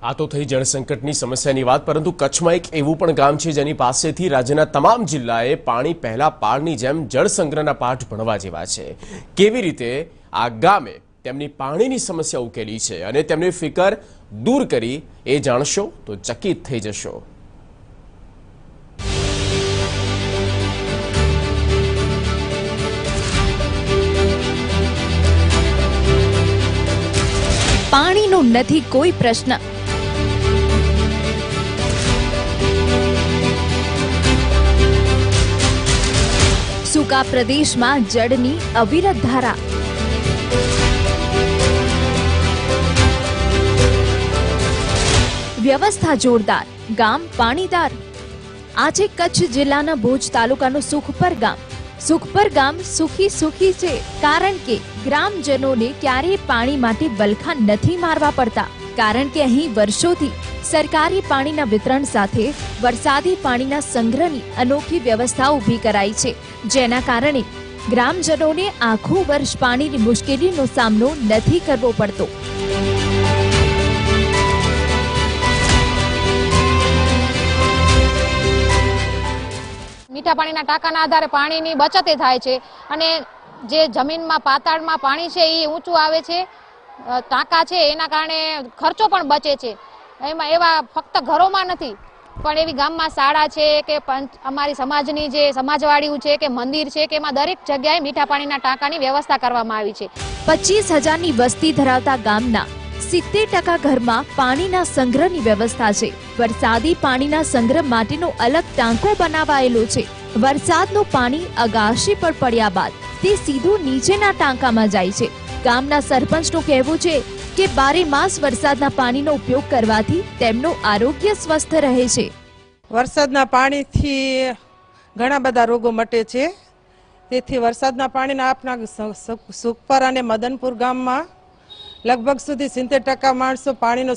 આ તો થઈ જળસંકટની સમસ્યાની વાત, પરંતુ કચ્છમાં એક એવું પણ ગામ છે જેની પાસેથી રાજ્યના તમામ જિલ્લાએ પાણી પહેલા પાળની જેમ જળસંગ્રહના પાઠ ભણવા જેવા છે। કેવી રીતે આ ગામે તેમની પાણીની સમસ્યા ઉકેલી છે અને તેમની ફિકર દૂર કરી એ જાણશો તો ચકિત થઈ જશો। પાણીનો નથી કોઈ પ્રશ્ન, સૂકા પ્રદેશમાં જળની અવિરત ધારા, વ્યવસ્થા જોરદાર, ગામ પાણીદાર। આજે કચ્છ જિલ્લાના ભુજ તાલુકાનું સુખપર ગામ। સુખપર ગામ સુખી સુખી છે કારણ કે ગ્રામજનોને ક્યારેય પાણી માટે વલખા નથી મારવા પડતા, કારણ કે અહીં વર્ષોથી સરકારી પાણીના વિતરણ સાથે વરસાદી પાણીના સંગ્રહની અનોખી વ્યવસ્થા ઊભી કરાઈ છે, જેના કારણે ગ્રામજનોને આખું વર્ષ પાણીની મુશ્કેલીનો સામનો નથી કરવો પડતો। મીઠા પાણીના ટાંકાના આધારે પાણીની બચત થાય છે અને જે જમીનમાં પાતાળમાં પાણી છે એ ઊંચું આવે છે, ટાંકા છે એના કારણે ખર્ચો પણ બચે છે। એમાં એવા ફક્ત ઘરોમાં નથી પણ એવી ગામમાં શાળા છે કે અમારી સમાજની જે સમાજવાડીઓ છે કે મંદિર છે કે એમાં દરેક જગ્યાએ મીઠા પાણીના ટાંકાની વ્યવસ્થા કરવામાં આવી છે। 25,000ની વસ્તી ધરાવતા ગામના 70% ઘરમાં પાણીના સંગ્રહની વ્યવસ્થા છે। વરસાદી પાણીના સંગ્રહ માટેનો અલગ ટાંકો બનાવાયેલો છે। વરસાદનું પાણી અગાશી પર પડ્યા બાદ તે સીધું નીચેના ટાંકામાં જાય છે। ગામના સરપંચનું કહેવું છે કે 12 માસ વરસાદના પાણીનો ઉપયોગ કરવાથી તેમનું આરોગ્ય સ્વસ્થ રહે છે। વરસાદના પાણીથી ઘણા બધા રોગો મટે છે, તેથી વરસાદના પાણીના આપના સુખપર અને મદનપુર ગામમાં લગભગ સુધી 70% માણસો પાણીનો